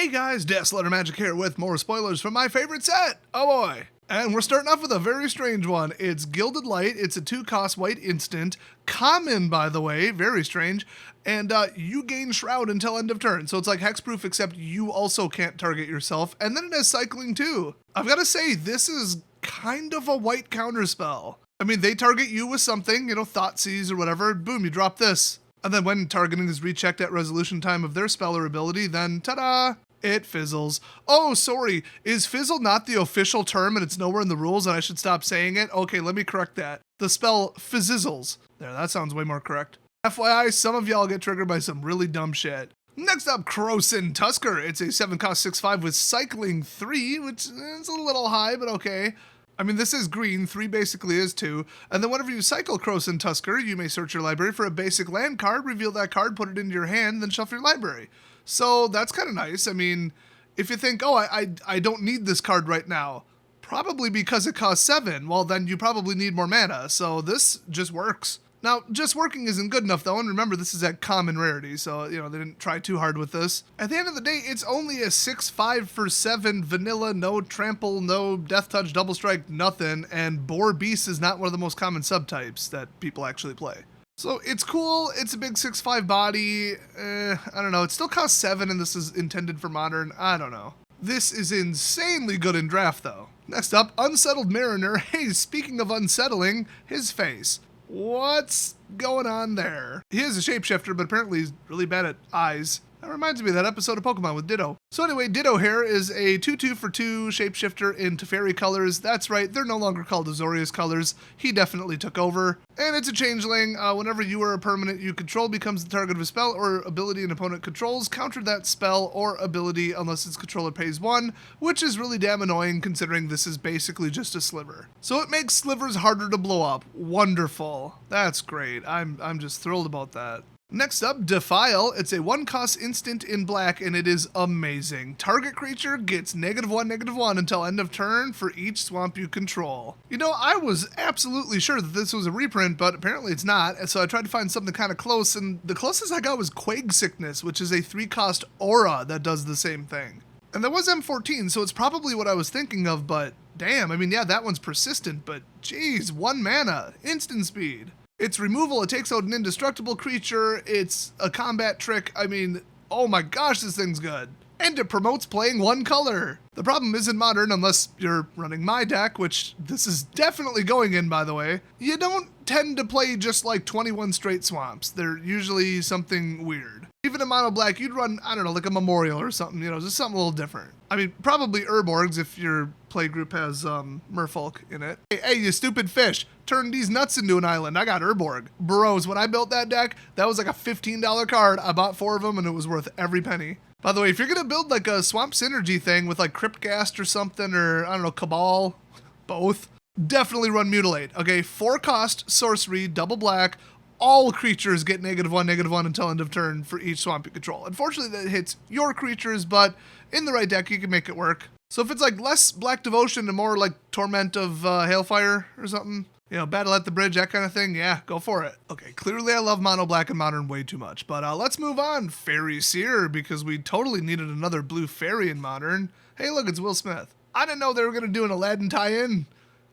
Hey guys, Deathletter Magic here with more spoilers from my favorite set. Oh boy. And we're starting off with a very strange one. It's Gilded Light. It's a 2-cost white instant. Common, by the way. Very strange. And you gain Shroud until end of turn. So it's like hexproof, except you also can't target yourself. And then it has cycling too. I've got to say, this is kind of a white counterspell. I mean, they target you with something, Thoughtseize or whatever. Boom, you drop this. And then when targeting is rechecked at resolution time of their spell or ability, then ta-da! It fizzles. Oh, sorry. Is fizzle not the official term and it's nowhere in the rules and I should stop saying it? Okay, let me correct that. The spell fizzizzles. There, that sounds way more correct. FYI, some of y'all get triggered by some really dumb shit. Next up, Crocin Tusker. It's a 7-cost 6/5 with cycling 3, which is a little high, but okay. I mean, this is green, 3 basically is 2. And then whenever you cycle Crocin Tusker, you may search your library for a basic land card, reveal that card, put it into your hand, then shuffle your library. So that's kind of nice. I mean, if you think, oh, I don't need this card right now, probably because it costs 7, well, then you probably need more mana. So this just works. Now, just working isn't good enough, though, and remember, this is at common rarity, so, they didn't try too hard with this. At the end of the day, it's only a 6/5 for 7 vanilla, no trample, no death touch, double strike, nothing, and Boar Beast is not one of the most common subtypes that people actually play. So it's cool, it's a big 6/5 body, I don't know, it still costs 7 and this is intended for modern, I don't know. This is insanely good in draft, though. Next up, Unsettled Mariner. Hey, speaking of unsettling, his face. What's going on there? He is a shapeshifter, but apparently he's really bad at eyes. That reminds me of that episode of Pokemon with Ditto. So anyway, Ditto here is a 2/2 for 2 shapeshifter in Teferi colors. That's right, they're no longer called Azorius colors. He definitely took over. And it's a changeling. Whenever you or a permanent you control becomes the target of a spell or ability an opponent controls, counter that spell or ability unless its controller pays 1, which is really damn annoying considering this is basically just a sliver. So it makes slivers harder to blow up. Wonderful. That's great. I'm just thrilled about that. Next up, Defile. It's a 1-cost instant in black, and it is amazing. Target creature gets -1/-1 until end of turn for each swamp you control. I was absolutely sure that this was a reprint, but apparently it's not, and so I tried to find something kind of close, and the closest I got was Quake Sickness, which is a 3-cost aura that does the same thing. And that was M14, so it's probably what I was thinking of, but damn, I mean, yeah, that one's persistent, but geez, 1 mana, instant speed. It's removal, it takes out an indestructible creature, it's a combat trick, I mean, oh my gosh, this thing's good. And it promotes playing 1 color. The problem isn't modern unless you're running my deck, which this is definitely going in, by the way. You don't tend to play just like 21 straight swamps. They're usually something weird. Even in mono black, you'd run, I don't know, like a Memorial or something, just something a little different. I mean, probably Urborgs if your play group has Merfolk in it. Hey, you stupid fish, turn these nuts into an island. I got Urborg. Bros, when I built that deck, that was like a $15 card. I bought 4 of them and it was worth every penny. By the way, if you're going to build like a Swamp Synergy thing with like Cryptghast or something, or I don't know, Cabal, both, definitely run Mutilate. Okay, 4-cost sorcery, double black, all creatures get -1/-1 until end of turn for each swamp you control. Unfortunately, that hits your creatures, but in the right deck, you can make it work. So if it's like less Black Devotion and more like Torment of Hailfire or something, Battle at the Bridge, that kind of thing, yeah, go for it. Okay, clearly I love Mono Black and Modern way too much, but let's move on. Fairy Seer, because we totally needed another blue fairy in Modern. Hey, look, it's Will Smith. I didn't know they were going to do an Aladdin tie-in.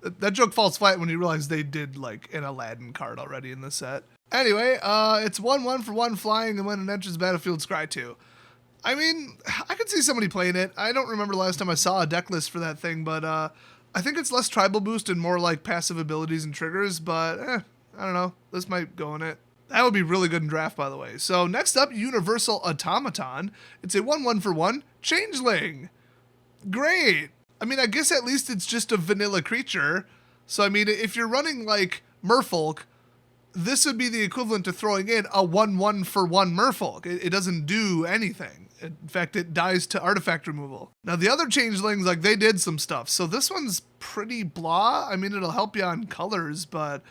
That joke falls flat when you realize they did like an Aladdin card already in the set. Anyway, it's 1/1 for 1 flying, and when it enters the battlefield, scry 2. I mean, I could see somebody playing it. I don't remember the last time I saw a deck list for that thing, but I think it's less tribal boost and more like passive abilities and triggers, but I don't know. This might go in it. That would be really good in draft, by the way. So next up, Universal Automaton. It's a 1/1 for 1 changeling. Great. I mean, I guess at least it's just a vanilla creature. So, I mean, if you're running like Merfolk, this would be the equivalent to throwing in a 1/1 for 1 Merfolk. It doesn't do anything. In fact, it dies to artifact removal. Now, the other changelings, like, they did some stuff. So this one's pretty blah. I mean, it'll help you on colors, but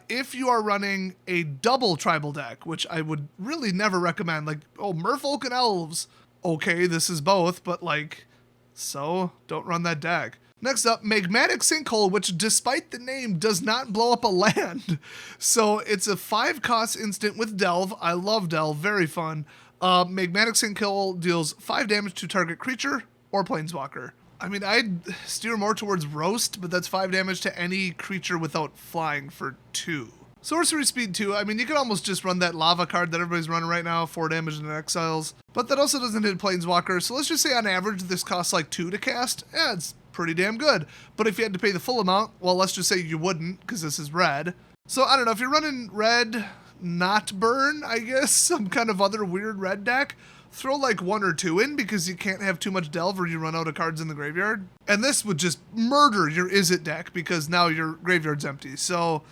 if you are running a double tribal deck, which I would really never recommend, like, oh, Merfolk and Elves. Okay, this is both, but, like, so don't run that deck. Next up, Magmatic Sinkhole, which despite the name does not blow up a land. So it's a 5-cost instant with Delve. I love Delve, very fun. Magmatic Sinkhole deals 5 damage to target creature or planeswalker. I mean, I'd steer more towards roast, but that's 5 damage to any creature without flying for 2. Sorcery speed 2, I mean, you could almost just run that lava card that everybody's running right now, 4 damage in exiles. But that also doesn't hit planeswalker, so let's just say on average this costs like 2 to cast. Yeah, it's pretty damn good. But if you had to pay the full amount, well, let's just say you wouldn't, because this is red. So I don't know, if you're running red, not burn, I guess, some kind of other weird red deck, throw like 1 or 2 in because you can't have too much delve or you run out of cards in the graveyard. And this would just murder your Is It deck because now your graveyard's empty. So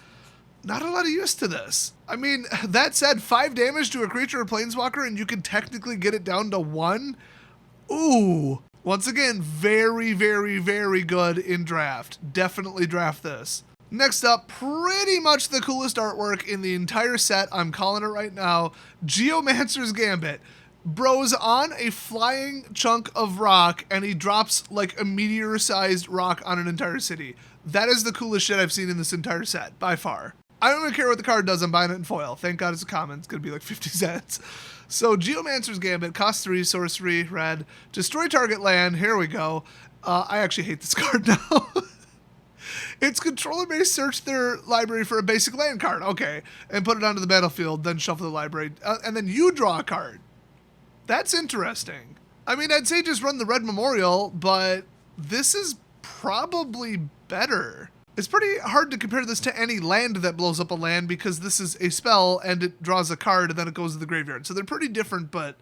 not a lot of use to this. I mean, that said, 5 damage to a creature or planeswalker and you can technically get it down to 1. Ooh. Once again, very, very, very good in draft. Definitely draft this. Next up, pretty much the coolest artwork in the entire set. I'm calling it right now. Geomancer's Gambit. Bro's on a flying chunk of rock and he drops like a meteor-sized rock on an entire city. That is the coolest shit I've seen in this entire set, by far. I don't even care what the card does, I'm buying it in foil. Thank God it's a common, it's gonna be like 50 cents. So Geomancer's Gambit, cost 3, sorcery, red, destroy target land, here we go. I actually hate this card now. Its controller may search their library for a basic land card, okay, and put it onto the battlefield, then shuffle the library, and then you draw a card. That's interesting. I mean, I'd say just run the Red Memorial, but this is probably better. It's pretty hard to compare this to any land that blows up a land because this is a spell and it draws a card and then it goes to the graveyard. So they're pretty different, but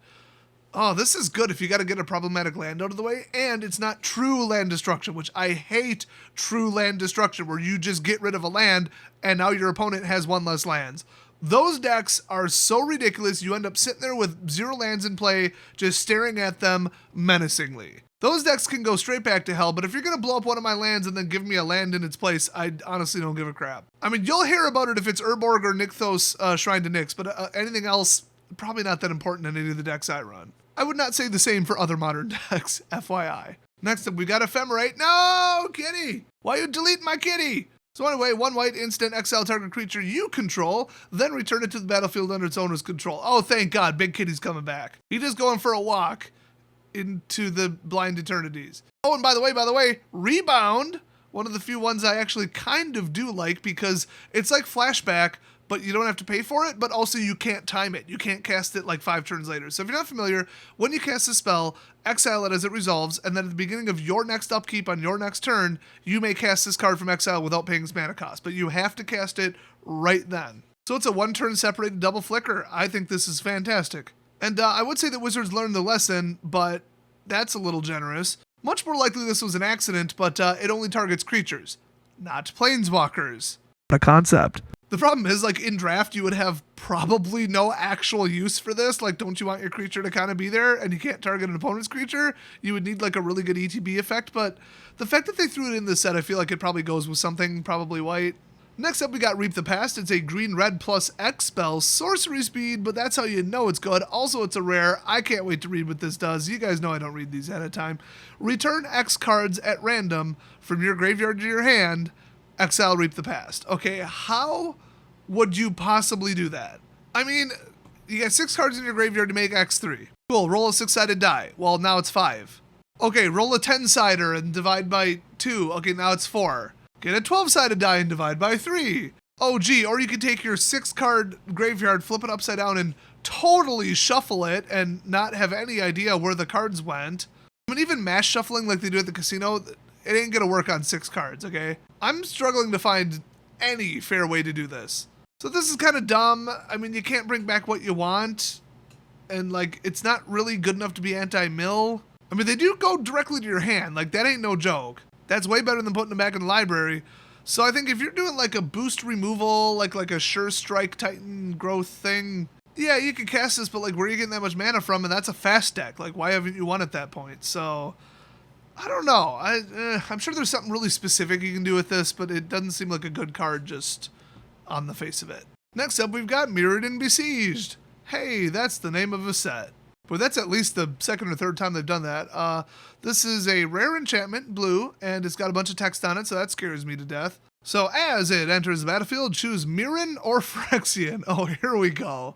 oh, this is good if you got to get a problematic land out of the way, and it's not true land destruction, which I hate true land destruction where you just get rid of a land and now your opponent has 1 less lands. Those decks are so ridiculous, you end up sitting there with 0 lands in play, just staring at them menacingly. Those decks can go straight back to hell, but if you're going to blow up one of my lands and then give me a land in its place, I honestly don't give a crap. I mean, you'll hear about it if it's Urborg or Nykthos Shrine to Nyx, but anything else, probably not that important in any of the decks I run. I would not say the same for other modern decks, FYI. Next up, we got Ephemerate. No, kitty! Why you delete my kitty? So anyway, 1 white, instant, exile target creature you control, then return it to the battlefield under its owner's control. Oh, thank God, Big Kitty's coming back. He just going for a walk into the blind eternities. Oh, and by the way, Rebound, one of the few ones I actually kind of do like because it's like Flashback, but you don't have to pay for it, but also you can't time it. You can't cast it like 5 turns later. So if you're not familiar, when you cast a spell, exile it as it resolves, and then at the beginning of your next upkeep on your next turn, you may cast this card from exile without paying its mana cost, but you have to cast it right then. So it's a 1-turn separated double flicker. I think this is fantastic. And I would say that Wizards learned the lesson, but that's a little generous. Much more likely this was an accident, but it only targets creatures, not planeswalkers. What a concept. The problem is, like, in draft, you would have probably no actual use for this. Like, don't you want your creature to kind of be there and you can't target an opponent's creature? You would need, like, a really good ETB effect, but the fact that they threw it in this set, I feel like it probably goes with something, probably white. Next up, we got Reap the Past. It's a green-red plus X spell, sorcery speed, but that's how you know it's good. Also, it's a rare. I can't wait to read what this does. You guys know I don't read these ahead of time. Return X cards at random from your graveyard to your hand. Exile Reap the Past. Okay, how would you possibly do that? I mean, you got 6 cards in your graveyard to make X3. Cool, roll a 6-sided die. Well, now it's 5. Okay, roll a 10-sider and divide by 2. Okay, now it's 4. Get a 12-sided die and divide by 3. Oh, gee, or you could take your 6-card graveyard, flip it upside down, and totally shuffle it and not have any idea where the cards went. I mean, even mass shuffling like they do at the casino, it ain't gonna work on 6 cards, okay? I'm struggling to find any fair way to do this. So this is kind of dumb. I mean, you can't bring back what you want, and, like, it's not really good enough to be anti-mill. I mean, they do go directly to your hand. Like, that ain't no joke. That's way better than putting them back in the library. So I think if you're doing, like, a boost removal, like a Sure Strike Titan growth thing, yeah, you can cast this, but, like, where are you getting that much mana from? And that's a fast deck. Like, why haven't you won at that point? So I don't know. I'm sure there's something really specific you can do with this, but it doesn't seem like a good card just on the face of it. Next up, we've got Mirrored and Besieged. Hey, that's the name of a set. But that's at least the 2nd or 3rd time they've done that. This is a rare enchantment, blue, and it's got a bunch of text on it, so that scares me to death. So as it enters the battlefield, choose Mirren or Phyrexian. Oh, here we go.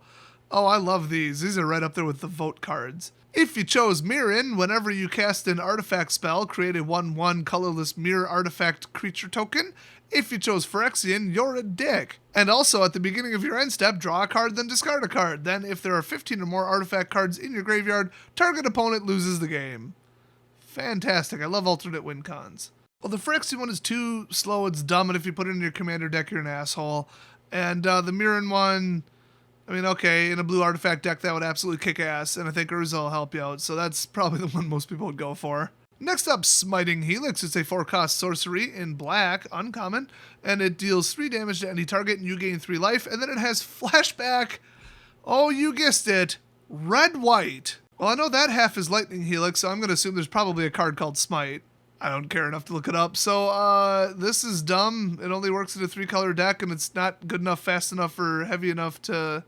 Oh, I love these. These are right up there with the vote cards. If you chose Mirren, whenever you cast an artifact spell, create a 1/1 colorless mirror artifact creature token. If you chose Phyrexian, you're a dick. And also, at the beginning of your end step, draw a card, then discard a card. Then, if there are 15 or more artifact cards in your graveyard, target opponent loses the game. Fantastic. I love alternate win cons. Well, the Phyrexian one is too slow, it's dumb, and if you put it in your commander deck, you're an asshole. And the Mirren one, I mean, okay, in a blue artifact deck, that would absolutely kick ass, and I think Urza will help you out, so that's probably the one most people would go for. Next up, Smiting Helix. It's a 4-cost sorcery in black, uncommon, and it deals 3 damage to any target, and you gain 3 life, and then it has flashback. Oh, you guessed it, red-white. Well, I know that half is Lightning Helix, so I'm going to assume there's probably a card called Smite. I don't care enough to look it up. So, this is dumb. It only works in a 3-color deck, and it's not good enough, fast enough, or heavy enough to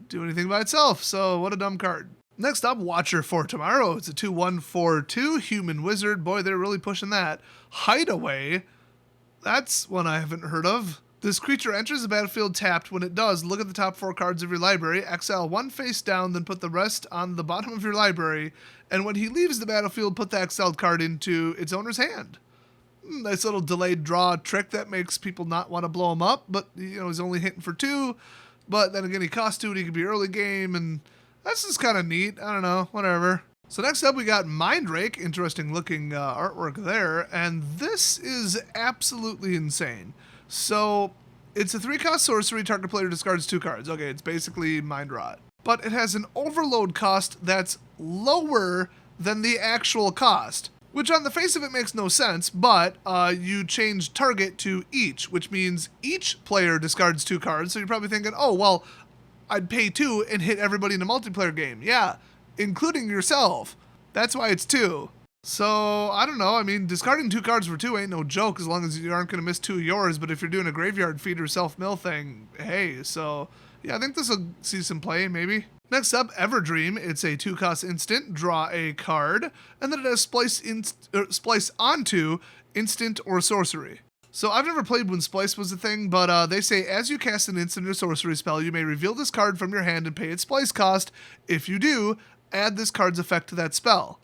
do anything by itself. So, what a dumb card. Next up, Watcher for Tomorrow. It's a 2/1/4/2 human wizard. Boy, they're really pushing that. Hideaway. That's one I haven't heard of. This creature enters the battlefield tapped. When it does, look at the top 4 cards of your library, exile 1 face down, then put the rest on the bottom of your library, and when he leaves the battlefield, put the exiled card into its owner's hand. Nice little delayed draw trick that makes people not want to blow him up, but he's only hitting for 2, but then again he costs 2 and he could be early game, and that's just kind of neat. I don't know, whatever. So next up we got Mindrake, interesting looking artwork there, and this is absolutely insane. So, it's a 3-cost sorcery, target player discards 2 cards. Okay, it's basically Mind Rot. But it has an overload cost that's lower than the actual cost, which on the face of it makes no sense, but you change target to each, which means each player discards 2 cards, so you're probably thinking, oh, well, I'd pay 2 and hit everybody in a multiplayer game. Yeah, including yourself. That's why it's 2. So, I don't know, I mean, discarding 2 cards for 2 ain't no joke as long as you aren't going to miss 2 of yours, but if you're doing a graveyard feeder self-mill thing, hey, so, yeah, I think this will see some play, maybe. Next up, Everdream. It's a 2-cost instant, draw a card, and then it has splice onto instant or sorcery. So, I've never played when splice was a thing, but they say, as you cast an instant or sorcery spell, you may reveal this card from your hand and pay its splice cost. If you do, add this card's effect to that spell.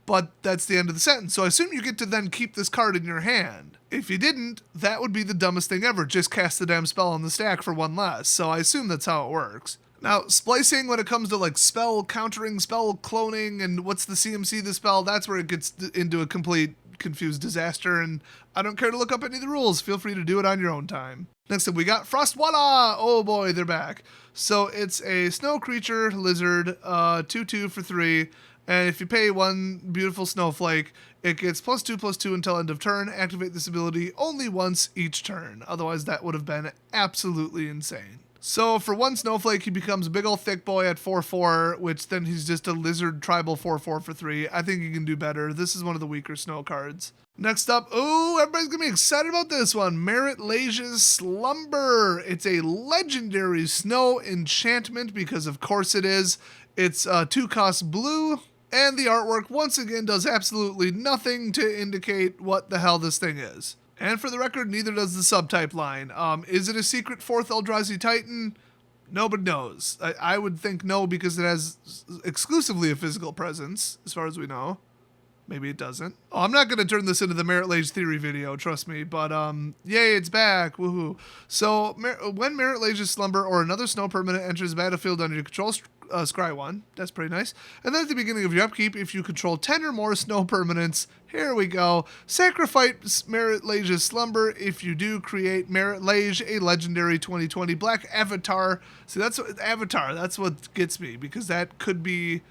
But that's the end of the sentence, so I assume you get to then keep this card in your hand. If you didn't, that would be the dumbest thing ever, just cast the damn spell on the stack for 1 less, so I assume that's how it works. Now, splicing when it comes to like spell countering, spell cloning, and what's the CMC of the spell, that's where it gets into a complete confused disaster, and I don't care to look up any of the rules, feel free to do it on your own time. Next up we got Frostwalla! Oh boy, they're back. So it's a snow creature, lizard, 2/2 for 3, and if you pay 1 beautiful snowflake, it gets +2/+2 until end of turn. Activate this ability only once each turn. Otherwise, that would have been absolutely insane. So for 1 snowflake, he becomes a big old thick boy at 4/4, which then he's just a lizard tribal 4/4 for 3. I think he can do better. This is one of the weaker snow cards. Next up, ooh, everybody's gonna be excited about this one. Marit Lage's Slumber. It's a legendary snow enchantment because of course it is. It's 2-cost blue. And the artwork, once again, does absolutely nothing to indicate what the hell this thing is. And for the record, neither does the subtype line. Is it a secret 4th Eldrazi Titan? Nobody knows. I would think no, because it has exclusively a physical presence, as far as we know. Maybe it doesn't. Oh, I'm not going to turn this into the Marit Lage theory video, trust me. But, yay, it's back. Woohoo. So, when Marit Lage's Slumber or another snow permanent enters the battlefield under your control, scry 1. That's pretty nice. And then at the beginning of your upkeep, if you control 10 or more snow permanents, here we go. Sacrifice Marit Lage's Slumber. If you do, create Marit Lage, a legendary 2020 black avatar. See, that's what, avatar. That's what gets me, because that could be...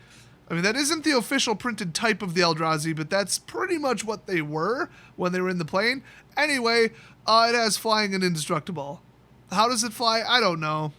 I mean, that isn't the official printed type of the Eldrazi, but that's pretty much what they were when they were in the plane. Anyway, it has flying and indestructible. How does it fly? I don't know.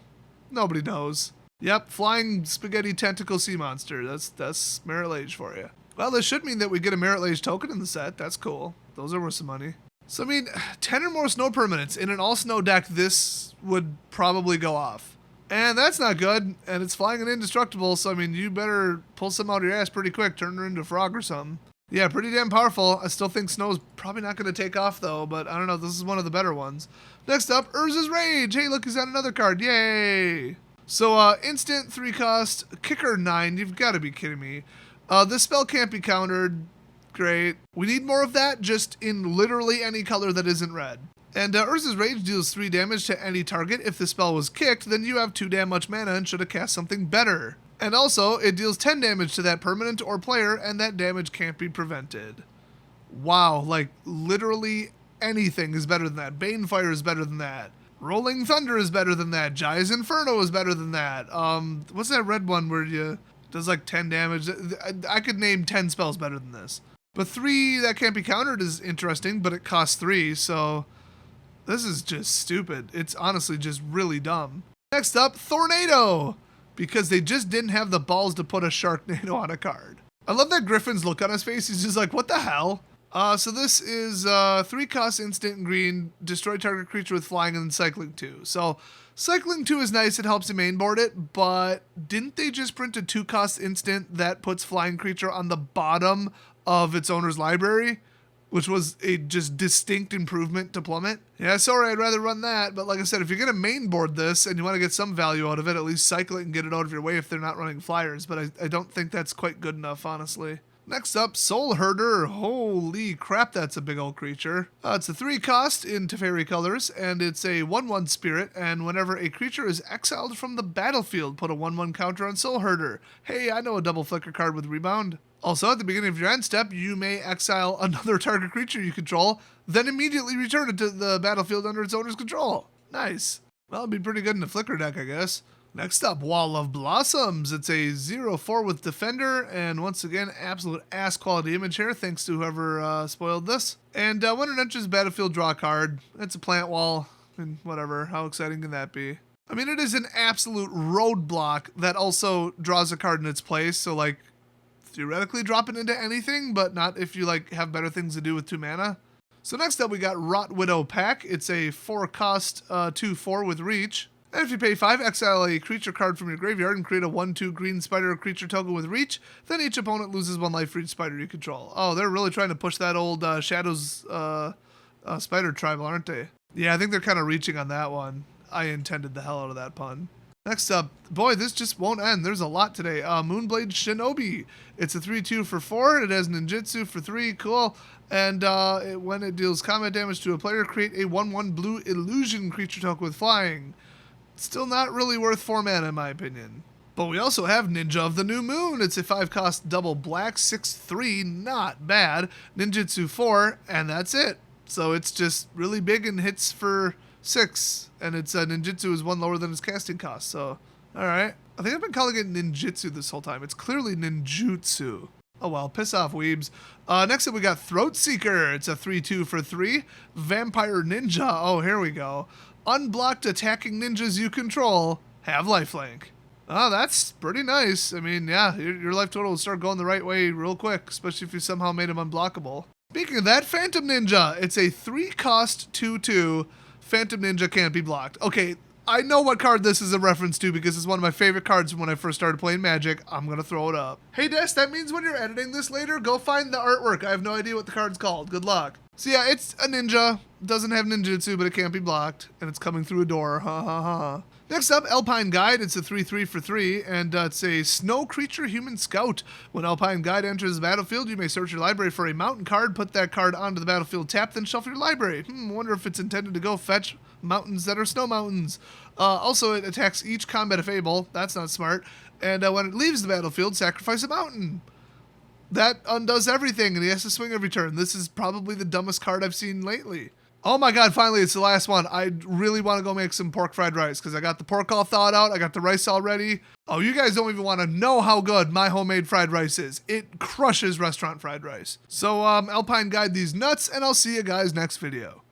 Nobody knows. Yep, flying spaghetti tentacle sea monster. That's Marit Lage for you. Well, this should mean that we get a Marit Lage token in the set. That's cool. Those are worth some money. So, I mean, 10 or more snow permanents. In an all-snow deck, this would probably go off. And that's not good, and it's flying and indestructible, so I mean, you better pull some out of your ass pretty quick, turn her into a frog or something. Yeah, pretty damn powerful. I still think Snow's probably not going to take off, though, but I don't know, this is one of the better ones. Next up, Urza's Rage! Hey, look, he's got another card, yay! So, instant 3 cost, kicker 9. You've got to be kidding me. This spell can't be countered. Great. We need more of that, just in literally any color that isn't red. And Urza's Rage deals 3 damage to any target. If the spell was kicked, then you have 2 damn much mana and should have cast something better. And also, it deals 10 damage to that permanent or player, and that damage can't be prevented. Wow, like, literally anything is better than that. Banefire is better than that. Rolling Thunder is better than that. Jai's Inferno is better than that. What's that red one where you does like 10 damage? I could name 10 spells better than this. But 3 that can't be countered is interesting, but it costs 3, so this is just stupid. It's honestly just really dumb. Next up, Thornado, because they just didn't have the balls to put a Sharknado on a card. I love that Griffin's look on his face. He's just like, what the hell? So this is 3 cost instant green, destroy target creature with flying and then cycling 2. So cycling 2 is nice, it helps you mainboard it, but didn't they just print a 2 cost instant that puts flying creature on the bottom of its owner's library? Which was a just distinct improvement to Plummet. Yeah, sorry, I'd rather run that, but like I said, if you're going to mainboard this and you want to get some value out of it, at least cycle it and get it out of your way if they're not running flyers, but I don't think that's quite good enough, honestly. Next up, Soul Herder. Holy crap, that's a big old creature. It's a 3 cost in Teferi colors, and it's a 1/1 spirit, and whenever a creature is exiled from the battlefield, put a 1/1 counter on Soul Herder. Hey, I know a double flicker card with rebound. Also, at the beginning of your end step, you may exile another target creature you control, then immediately return it to the battlefield under its owner's control. Nice. Well, it'd be pretty good in the flicker deck, I guess. Next up, Wall of Blossoms. It's a 0/4 with Defender, and once again, absolute ass quality image here, thanks to whoever spoiled this. And when it enters battlefield, draw a card. It's a plant wall, and whatever. How exciting can that be? I mean, it is an absolute roadblock that also draws a card in its place, so like, theoretically drop it into anything, but not if you like have better things to do with 2 mana. So next up, we got Rot Widow Pack. It's a 4 cost 2/4 with Reach. And if you pay 5, exile a creature card from your graveyard and create a 1/2 green spider creature token with Reach, then each opponent loses 1 life for each spider you control. Oh, they're really trying to push that old Shadows spider tribal, aren't they? Yeah, I think they're kind of reaching on that one. I intended the hell out of that pun. Next up, boy, this just won't end. There's a lot today. Moonblade Shinobi. It's a 3/2 for 4. It has ninjutsu for 3. Cool. And when it deals combat damage to a player, create a 1/1 blue illusion creature token with flying. Still not really worth 4 mana in my opinion. But we also have Ninja of the New Moon. It's a 5 cost double black, 6/3, not bad. Ninjutsu 4, and that's it. So it's just really big and hits for 6. And its ninjutsu is 1 lower than its casting cost. So, alright. I think I've been calling it ninjutsu this whole time. It's clearly ninjutsu. Oh well, piss off, weebs. Next up we got Throat Seeker. It's a 3/2 for 3. Vampire Ninja. Oh, here we go. Unblocked attacking ninjas you control have lifelink. Oh, that's pretty nice. I mean, yeah, your life total will start going the right way real quick, especially if you somehow made them unblockable. Speaking of that, Phantom Ninja. It's a 3 cost 2/2. Phantom Ninja can't be blocked. Okay, I know what card this is a reference to because it's one of my favorite cards from when I first started playing Magic. I'm going to throw it up. Hey, Des, that means when you're editing this later, go find the artwork. I have no idea what the card's called. Good luck. So yeah, it's a ninja. Doesn't have ninjutsu, but it can't be blocked. And it's coming through a door. Ha ha ha. Next up, Alpine Guide. It's a 3/3 for 3, and it's a Snow Creature Human Scout. When Alpine Guide enters the battlefield, you may search your library for a mountain card, put that card onto the battlefield tap, then shuffle your library. Wonder if it's intended to go fetch mountains that are snow mountains. Also, it attacks each combat Fable. That's not smart. And when it leaves the battlefield, sacrifice a mountain. That undoes everything, and he has to swing every turn. This is probably the dumbest card I've seen lately. Oh my god, finally, it's the last one. I really want to go make some pork fried rice, because I got the pork all thawed out, I got the rice all ready. Oh, you guys don't even want to know how good my homemade fried rice is. It crushes restaurant fried rice. So, Alpine Guide these nuts, and I'll see you guys next video.